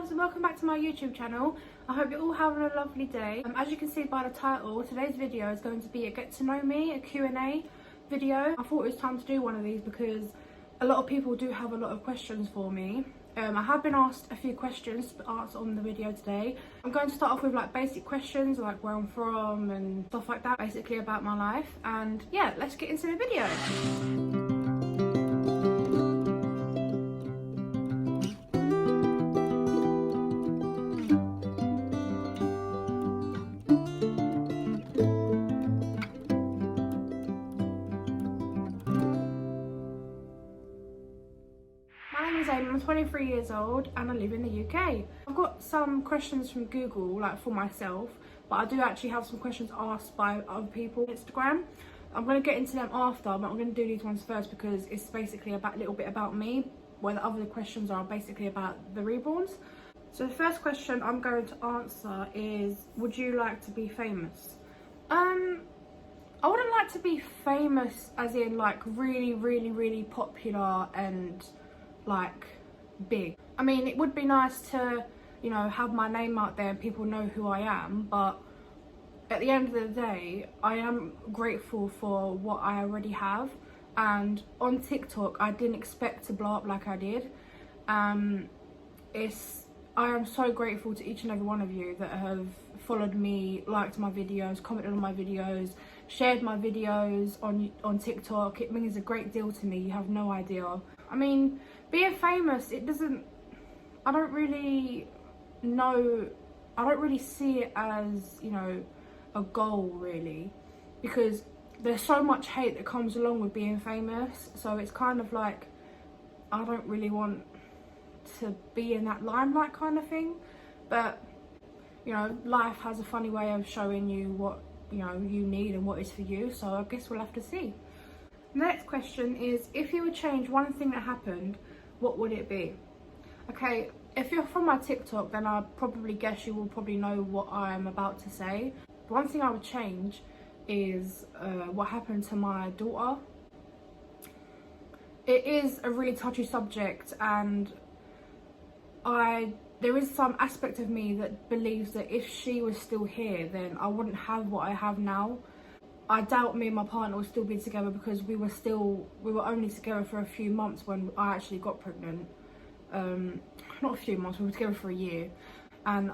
loves, and welcome back to my YouTube channel. I hope you're all having a lovely day. As you can see by the title, today's video is going to be a get to know me, a Q&A video. I thought it was time to do one of these because a lot of people do have a lot of questions for me. I have been asked a few questions to answer on the video today. I'm going to start off with like basic questions like where I'm from and stuff like that, basically about my life. And yeah, let's get into the video. I'm 23 years old and I live in the UK. I've got some questions from Google, like for myself, but I do actually have some questions asked by other people on Instagram. I'm going to get into them after, but I'm going to do these ones first because it's basically a little bit about me, where the other questions are basically about the Reborns. So the first question I'm going to answer is, would you like to be famous? I wouldn't like to be famous as in like really popular and like big. I mean, it would be nice to, you know, have my name out there and people know who I am, but at the end of the day, I am grateful for what I already have. And on TikTok, I didn't expect to blow up like I did. I am so grateful to each and every one of you that have followed me, liked my videos, commented on my videos, shared my videos on TikTok. It means a great deal to me, you have no idea. I mean, being famous, I don't really see it as, you know, a goal really, because there's so much hate that comes along with being famous. So it's kind of like, I don't really want to be in that limelight kind of thing. But, you know, life has a funny way of showing you what, you know, you need and what is for you. So I guess we'll have to see. The next question is, if you would change one thing that happened, what would it be? Okay, if you're from my TikTok, then I probably guess you will probably know what I'm about to say. One thing I would change is what happened to my daughter. It is a really touchy subject, and there is some aspect of me that believes that if she was still here, then I wouldn't have what I have now. I doubt me and my partner will still be together because we were only together for a few months when I actually got pregnant. Not a few months, we were together for a year. And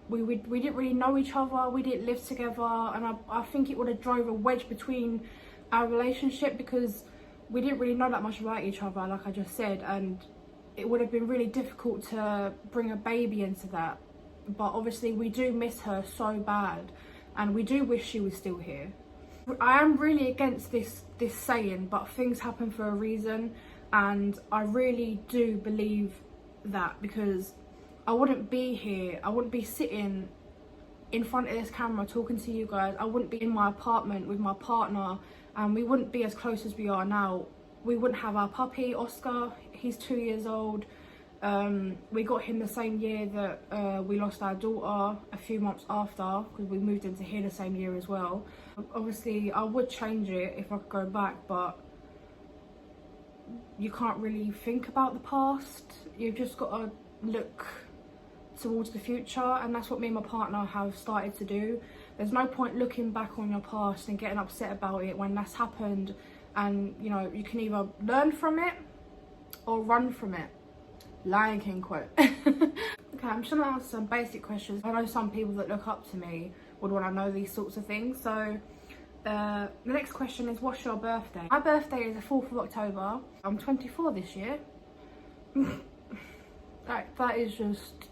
we didn't really know each other, we didn't live together, and I think it would have drove a wedge between our relationship because we didn't really know that much about each other, like I just said, and it would have been really difficult to bring a baby into that. But obviously we do miss her so bad, and we do wish she was still here. I am really against this saying, but things happen for a reason, and I really do believe that, because I wouldn't be here, I wouldn't be sitting in front of this camera talking to you guys, I wouldn't be in my apartment with my partner, and we wouldn't be as close as we are now. We wouldn't have our puppy, Oscar, he's 2 years old. We got him the same year that we lost our daughter, a few months after, because we moved into here the same year as well. Obviously I would change it if I could go back, but you can't really think about the past, you've just got to look towards the future, and that's what me and my partner have started to do. There's no point looking back on your past and getting upset about it when that's happened, and you know, you can either learn from it or run from it. Lion King quote. Okay, I'm just gonna answer some basic questions. I know some people that look up to me would want to know these sorts of things. So the next question is, what's your birthday? My birthday is the 4th of October. I'm 24 this year. that is just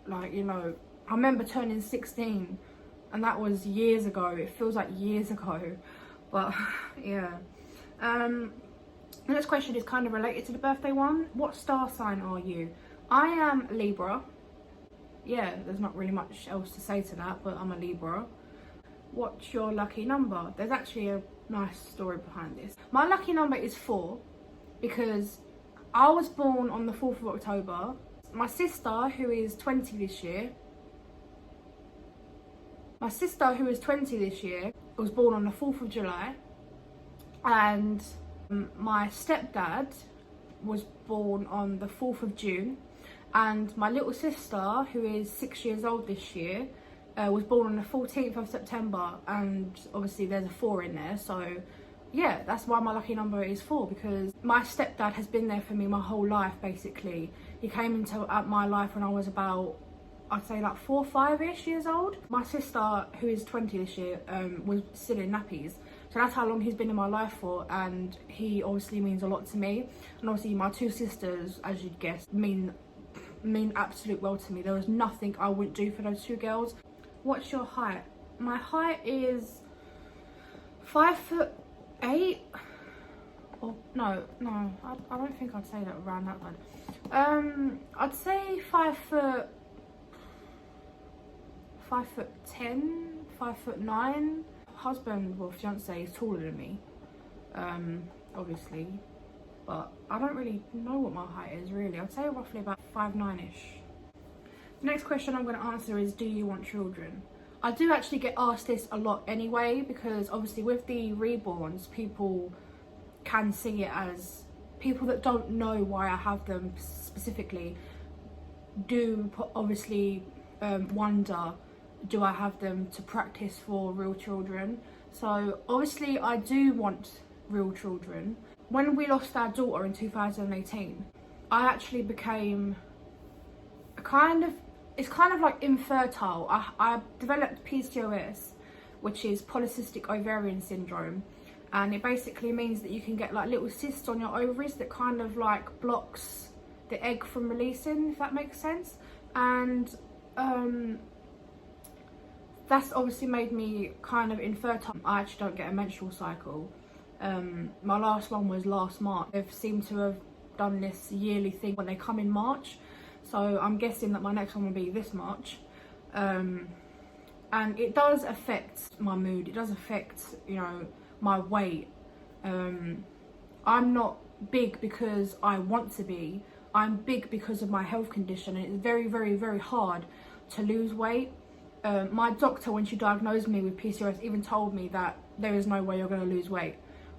like, you know, I remember turning 16 and that was years ago. It feels like years ago, but yeah. The next question is kind of related to the birthday one. What star sign are you? I am Libra. Yeah, there's not really much else to say to that, but I'm a Libra. What's your lucky number? There's actually a nice story behind this. My lucky number is 4 because I was born on the 4th of October. My sister, who is 20 this year, was born on the 4th of July. And my stepdad was born on the 4th of June, And my little sister, who is 6 years old this year, was born on the 14th of September, and obviously there's a 4 in there, so yeah, that's why my lucky number is 4, because my stepdad has been there for me my whole life, basically. He came into my life when I was about, I'd say like 4 or 5-ish years old. My sister, who is 20 this year, was still in nappies. So that's how long he's been in my life for, and he obviously means a lot to me. And obviously my 2 sisters, as you'd guess, mean absolute world to me. There was nothing I wouldn't do for those 2 girls. What's your height? My height is 5'8". Oh no, I don't think I'd say that around that bad. I'd say 5'10", 5'9". Husband, well, fiance, is taller than me, obviously, but I don't really know what my height is really. I'd say roughly about 5'9"-ish. Next question I'm going to answer is, do you want children? I do actually get asked this a lot anyway, because obviously with the Reborns, people can see it as, people that don't know why I have them specifically do obviously wonder, do I have them to practice for real children? So obviously I do want real children. When we lost our daughter in 2018, I actually became it's kind of like infertile. I developed PCOS, which is polycystic ovarian syndrome, and it basically means that you can get like little cysts on your ovaries that kind of like blocks the egg from releasing, if that makes sense. And that's obviously made me kind of infertile. I actually don't get a menstrual cycle. My last one was last March. They've seemed to have done this yearly thing when they come in March, so I'm guessing that my next one will be this March. And it does affect my mood, it does affect, you know, my weight. I'm not big because I want to be, I'm big because of my health condition, and it's very, very, very hard to lose weight. My doctor, when she diagnosed me with PCOS, even told me that there is no way you're going to lose weight.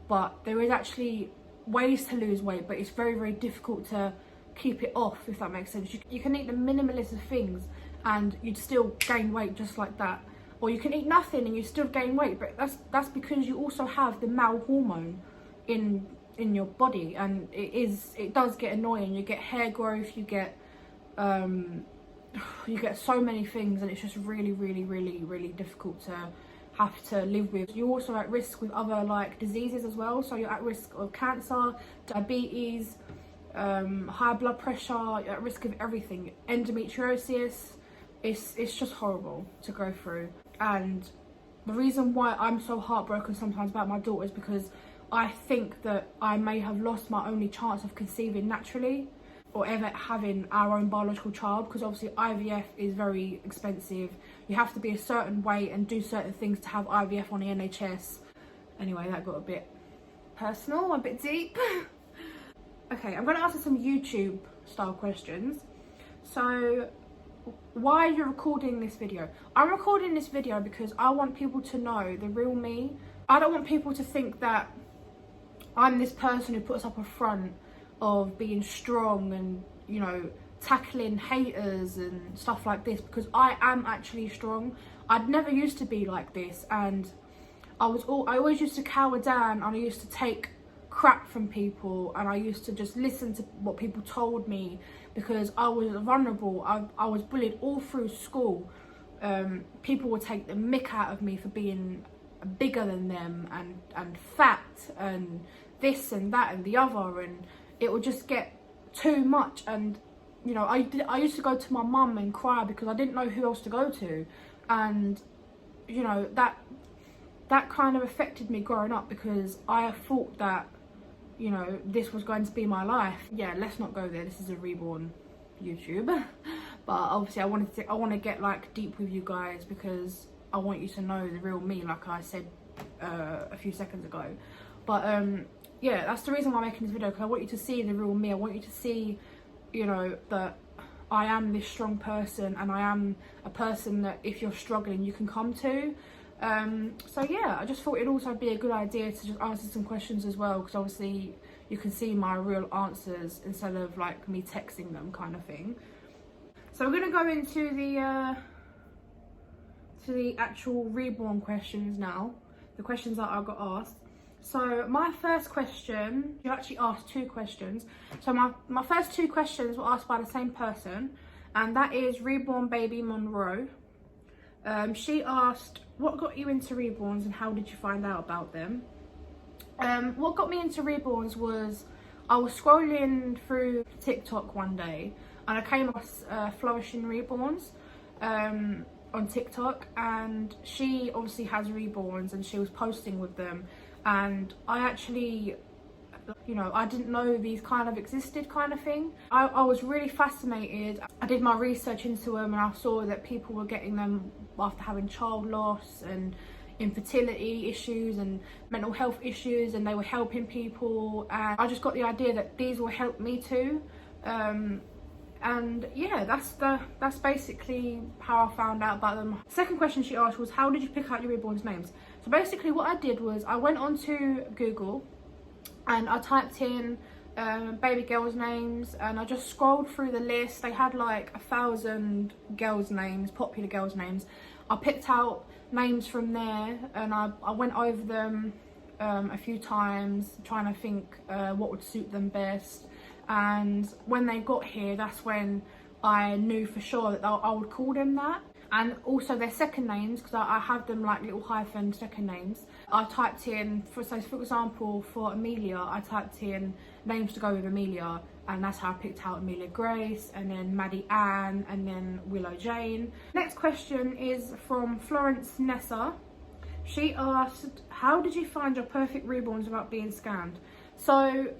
But there is actually ways to lose weight, but it's very, very difficult to keep it off, if that makes sense. You can eat the minimalist of things and you'd still gain weight just like that. Or you can eat nothing and you still gain weight, but that's because you also have the male hormone in your body, and it does get annoying. You get hair growth, you get so many things, and it's just really, really, really, really difficult to have to live with. You're also at risk with other like diseases as well. So you're at risk of cancer, diabetes, high blood pressure, you're at risk of everything. Endometriosis, it's just horrible to go through. And the reason why I'm so heartbroken sometimes about my daughter is because I think that I may have lost my only chance of conceiving naturally, or ever having our own biological child, because obviously IVF is very expensive. You have to be a certain weight and do certain things to have IVF on the NHS. Anyway, that got a bit personal, a bit deep. Okay, I'm going to answer some YouTube style questions. So, why are you recording this video? I'm recording this video because I want people to know the real me. I don't want people to think that I'm this person who puts up a front of being strong and, you know, tackling haters and stuff like this, because I am actually strong. I'd never used to be like this, and I always used to cower down, and I used to take crap from people, and I used to just listen to what people told me because I was vulnerable. I was bullied all through school. People would take the mick out of me for being bigger than them and fat and this and that and the other, and it would just get too much. And you know, I used to go to my mum and cry because I didn't know who else to go to, and you know, that kind of affected me growing up, because I thought that, you know, this was going to be my life. Yeah, let's not go there. This is a Reborn YouTube. But obviously I want to get like deep with you guys, because I want you to know the real me, like I said a few seconds ago. But yeah, that's the reason why I'm making this video, because I want you to see the real me. I want you to see, you know, that I am this strong person, and I am a person that if you're struggling you can come to. So yeah, I just thought it'd also be a good idea to just answer some questions as well, because obviously you can see my real answers instead of like me texting them kind of thing. So we're going to go into the actual Reborn questions now, the questions that I got asked. So my first question, you actually asked 2 questions. So my first 2 questions were asked by the same person, and that is Reborn Baby Monroe. She asked, what got you into Reborns and how did you find out about them? What got me into Reborns was I was scrolling through TikTok one day and I came across Flourishing Reborns on TikTok, and she obviously has Reborns and she was posting with them, and I actually, you know, I didn't know these kind of existed kind of thing. I was really fascinated. I did my research into them and I saw that people were getting them after having child loss and infertility issues and mental health issues, and they were helping people, and I just got the idea that these will help me too. And yeah, that's basically how I found out about them. The second question she asked was, how did you pick out your Reborns names? So basically what I did was I went onto Google and I typed in baby girls' names, and I just scrolled through the list. They had like 1,000 girls' names, popular girls' names. I picked out names from there and I went over them a few times, trying to think what would suit them best. And when they got here, that's when I knew for sure that I would call them that. And also their second names, because I have them like little hyphen second names. I typed in, for example, for Amelia, I typed in names to go with Amelia, and that's how I picked out Amelia Grace, and then Maddie Ann, and then Willow Jane. Next question is from Florence Nessa. She asked, how did you find your perfect Reborns without being scammed? So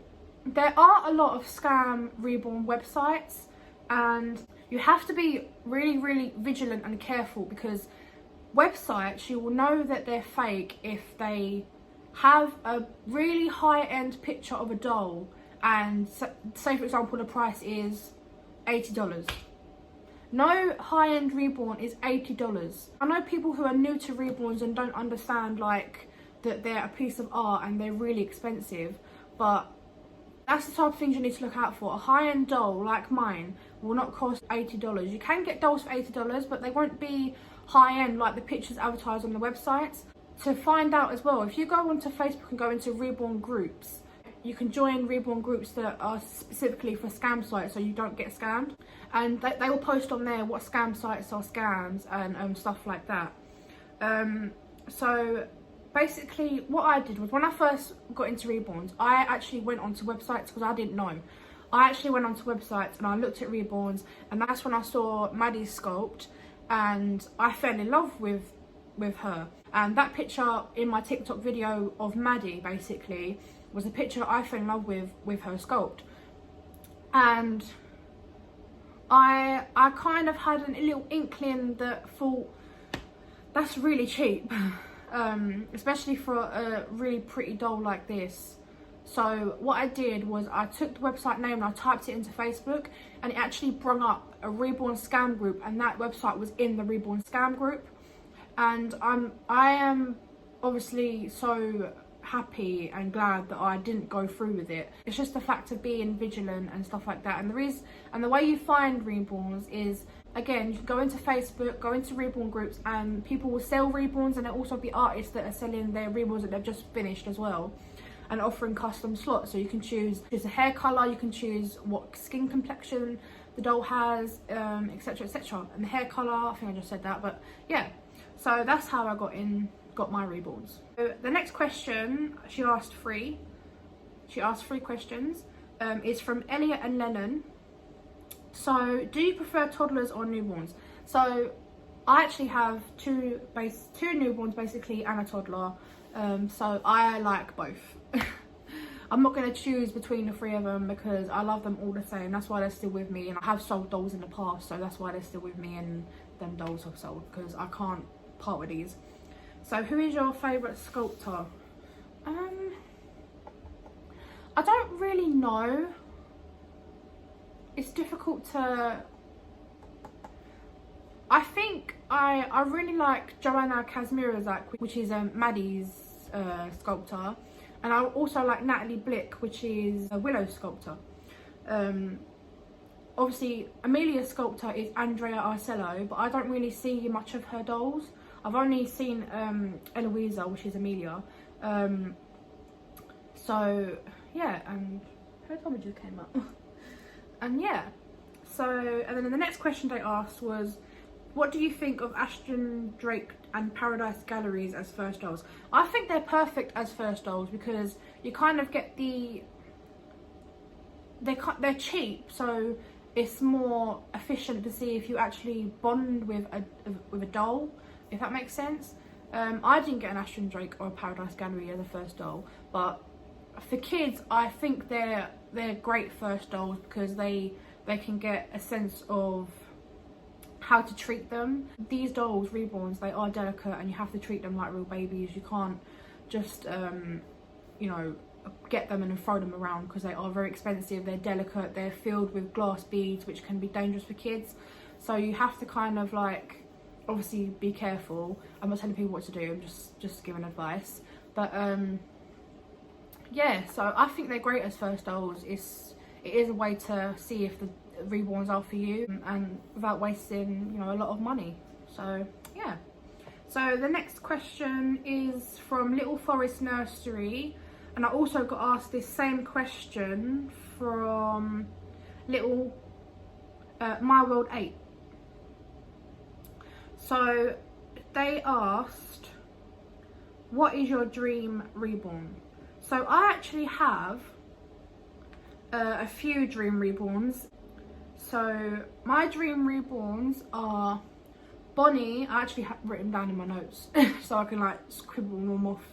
there are a lot of scam Reborn websites, and you have to be really vigilant and careful, because websites, you will know that they're fake if they have a really high-end picture of a doll, and say for example the price is $80. No high-end Reborn is $80. I know people who are new to Reborns and don't understand like that they're a piece of art and they're really expensive, but that's the type of things you need to look out for. A high-end doll like mine will not cost $80. You can get dolls for $80, but they won't be high-end like the pictures advertised on the websites. To find out as well, if you go onto Facebook and go into Reborn groups, you can join Reborn groups that are specifically for scam sites so you don't get scammed. And they will post on there what scam sites are scams and stuff like that. So basically what I did was, when I first got into Reborns, I actually went onto websites because I didn't know. I actually went onto websites and I looked at Reborns, and that's when I saw Maddie's sculpt and I fell in love with her. And that picture in my TikTok video of Maddie basically was a picture I fell in love with her sculpt. And I kind of had a little inkling that thought, that's really cheap. Especially for a really pretty doll like this. So what I did was I took the website name and I typed it into Facebook, and it actually brought up a Reborn scam group, and that website was in the Reborn scam group. And I am obviously so happy and glad that I didn't go through with it. It's just the fact of being vigilant and stuff like that. And the way you find Reborns is, again, you can go into Facebook, go into Reborn groups, and people will sell Reborns, and there'll also be artists that are selling their Reborns that they've just finished as well, and offering custom slots. So you can choose a hair colour, you can choose what skin complexion the doll has, etc, etc. And the hair colour, I think I just said that, but yeah. So that's how I got my Reborns. So the next question, she asked 3. She asked 3 questions. Is from Elliot and Lennon. So, do you prefer toddlers or newborns? So, I actually have two newborns basically and a toddler. So I like both. I'm not going to choose between the 3 of them because I love them all the same. That's why they're still with me, and I have sold dolls in the past, so that's why they're still with me, and them dolls I've sold because I can't part with these. So who is your favourite sculptor? I don't really know. It's difficult to... I think I really like Joanna Kazmierazak, which is Maddie's sculptor. And I also like Natalie Blick, which is a Willow sculptor. obviously Amelia's sculptor is Andrea Arcello, but I don't really see much of her dolls. I've only seen Eloisa, which is Amelia. So yeah, and her tummy just came up. And yeah, so, and then the next question they asked was, what do you think of Ashton Drake and Paradise Galleries as first dolls? I think they're perfect as first dolls because you kind of get they're cheap, so it's more efficient to see if you actually bond with a doll, if that makes sense. I didn't get an Ashton Drake or a Paradise Gallery as a first doll, but for kids I think they're great first dolls because they can get a sense of how to treat them. These dolls, Reborns, they are delicate and you have to treat them like real babies. You can't just you know, get them and throw them around because they are very expensive. They're delicate, they're filled with glass beads which can be dangerous for kids, so you have to kind of like obviously be careful. I'm not telling people what to do, I'm just giving advice, but yeah, so I think they're great as first dolls. It is a way to see if the Reborns are for you and without wasting, you know, a lot of money. So yeah, so the next question is from Little Forest Nursery, and I also got asked this same question from Little My World 8. So they asked, what is your dream reborn? So I actually have a few dream reborns. So my dream reborns are Bonnie. I actually have written down in my notes so I can like scribble them off,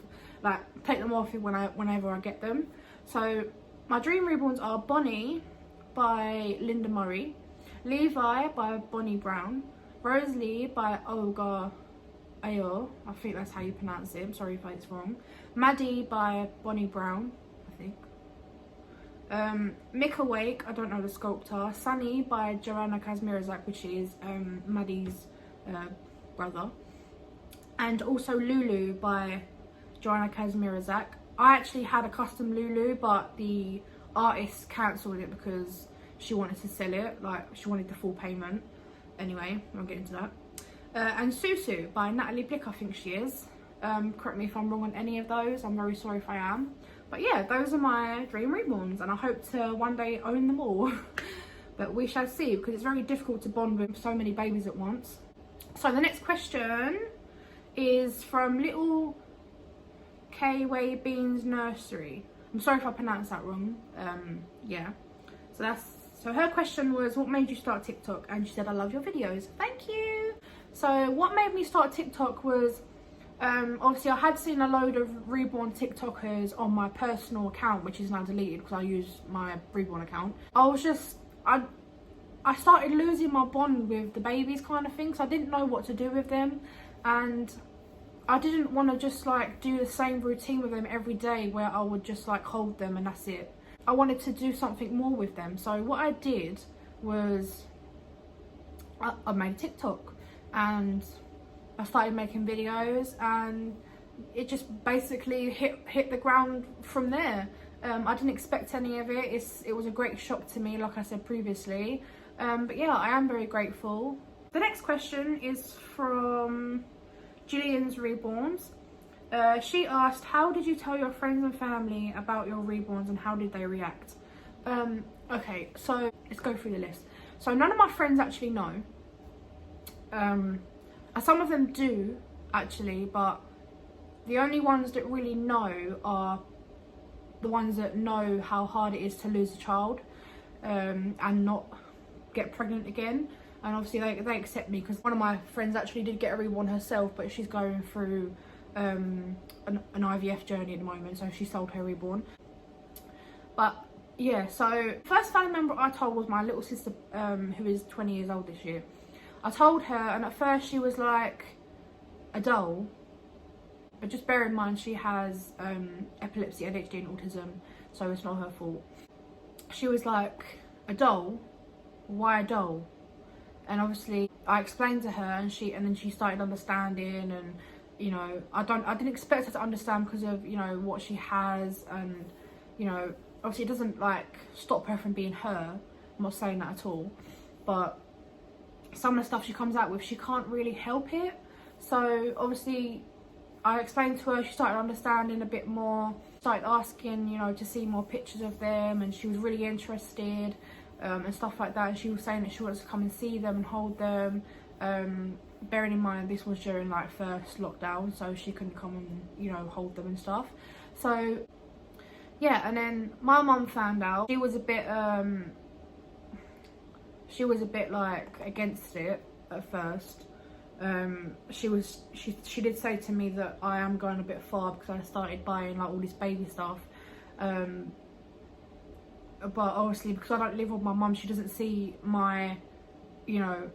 like take them off whenever I get them. So my dream reborns are Bonnie by Linda Murray, Levi by Bonnie Brown, Rosalie by Olga Ayo, I think that's how you pronounce it, I'm sorry if it's wrong, Maddie by Bonnie Brown, I think, Mick Awake, I don't know the sculptor, Sunny by Joanna Kazmierazak, which is Maddie's brother, and also Lulu by Joanna Kazmierazak. I actually had a custom Lulu, but the artist cancelled it because she wanted to sell it, like she wanted the full payment. Anyway, I'll get into that. And Sooo by Natalie Blick, I think she is. Correct me if I'm wrong on any of those, I'm very sorry if I am. But yeah, those are my dream reborns and I hope to one day own them all. But we shall see, because it's very difficult to bond with so many babies at once. So the next question is from Little K-Way Beans Nursery. I'm sorry if I pronounced that wrong. Yeah, so her question was, what made you start TikTok? And she said, I love your videos. Thank you. So what made me start TikTok was, obviously I had seen a load of Reborn TikTokers on my personal account, which is now deleted because I use my Reborn account. I started losing my bond with the babies kind of thing, so I didn't know what to do with them, and I didn't want to just like do the same routine with them every day where I would just like hold them and that's it. I wanted to do something more with them, so what I did was I made a TikTok and I started making videos, and it just basically hit the ground from there. I didn't expect any of it. It was a great shock to me, like I said previously. But yeah, I am very grateful. The next question is from Gillian's Reborns. She asked, how did you tell your friends and family about your reborns and how did they react? Okay, so let's go through the list. So none of my friends actually know. Some of them do actually, but the only ones that really know are the ones that know how hard it is to lose a child and not get pregnant again. And obviously they accept me, because one of my friends actually did get a reborn herself, but she's going through an IVF journey at the moment, so she sold her reborn. But yeah, so first family member I told was my little sister, who is 20 years old this year. I told her, and at first she was like, a doll? But just bear in mind she has epilepsy, ADHD and autism, so it's not her fault. She was like, a doll? Why a doll? And obviously I explained to her, and then she started understanding, and you know, I didn't expect her to understand because of, you know, what she has, and you know, obviously it doesn't like stop her from being her, I'm not saying that at all, but some of the stuff she comes out with, she can't really help it. So obviously I explained to her, she started understanding a bit more, started asking, you know, to see more pictures of them, and she was really interested, and stuff like that. And she was saying that she wants to come and see them and hold them, bearing in mind this was during like first lockdown, so she couldn't come and, you know, hold them and stuff. So yeah, and then my mum found out. She was a bit like against it at first. She did say to me that I am going a bit far because I started buying like all this baby stuff, but obviously because I don't live with my mum, she doesn't see my, you know,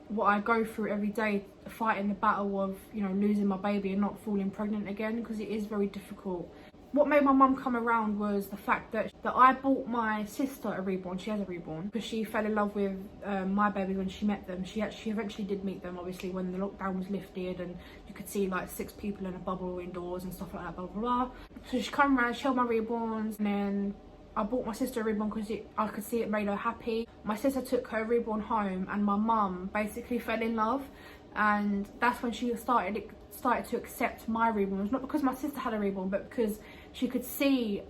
what I go through every day fighting the battle of, you know, losing my baby and not falling pregnant again, because it is very difficult. What made my mum come around was the fact that I bought my sister a reborn. She has a reborn because she fell in love with my baby when she met them. She eventually did meet them, obviously, when the lockdown was lifted and you could see like 6 people in a bubble indoors and stuff like that, blah blah blah. So she come around, she held my reborns, and then I bought my sister a reborn because I could see it made her happy. My sister took her reborn home and my mum basically fell in love, and that's when she started to accept my reborns. Not because my sister had a reborn, but because she could see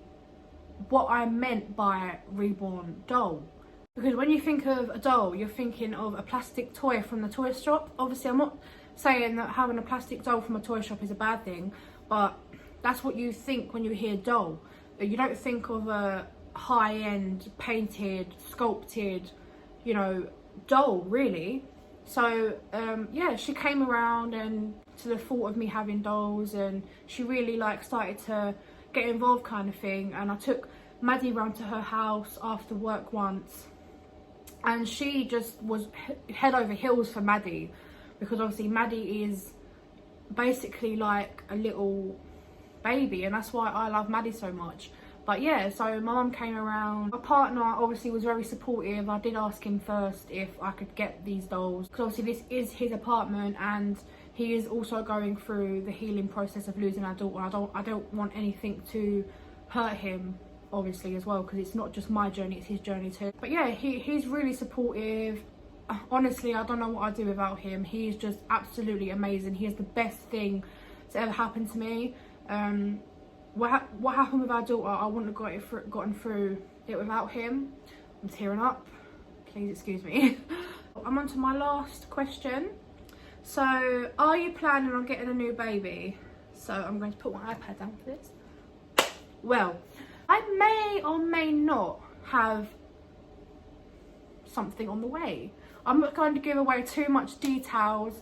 what I meant by reborn doll. Because when you think of a doll, you're thinking of a plastic toy from the toy shop. Obviously, I'm not saying that having a plastic doll from a toy shop is a bad thing, but that's what you think when you hear doll. You don't think of a high-end, painted, sculpted, you know, doll, really. So yeah, she came around and to the thought of me having dolls, and she really like started to get involved, kind of thing. And I took Maddie round to her house after work once, and she just was head over heels for Maddie, because obviously Maddie is basically like a little baby, and that's why I love Maddie so much. But yeah, so my mum came around. My partner obviously was very supportive. I did ask him first if I could get these dolls, because obviously this is his apartment and he is also going through the healing process of losing our daughter. I don't want anything to hurt him, obviously, as well, because it's not just my journey, it's his journey too. But yeah, he's really supportive. Honestly, I don't know what I'd do without him. He is just absolutely amazing. He is the best thing that's ever happened to me. What happened with our daughter, I wouldn't have gotten through it without him. I'm tearing up, please excuse me. I'm on to my last question. So, are you planning on getting a new baby? So I'm going to put my iPad down for this. Well, I may or may not have something on the way. I'm not going to give away too much details,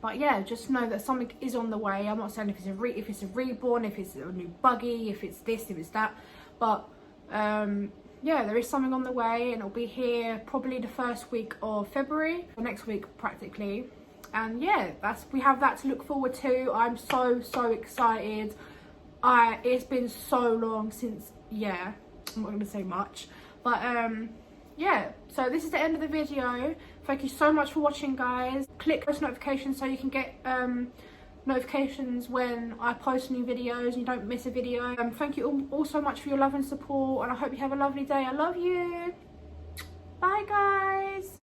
but yeah, just know that something is on the way. I'm not saying if it's a reborn, if it's a new buggy, if it's this, if it's that, but yeah, there is something on the way, and it'll be here probably the first week of February, or next week practically. And yeah, we have that to look forward to. I'm so excited. It's been so long since, yeah, I'm not going to say much, but yeah, so this is the end of the video. Thank you so much for watching, guys. Click post notifications so you can get notifications when I post new videos and you don't miss a video. Thank you all so much for your love and support, and I hope you have a lovely day. I love you. Bye, guys.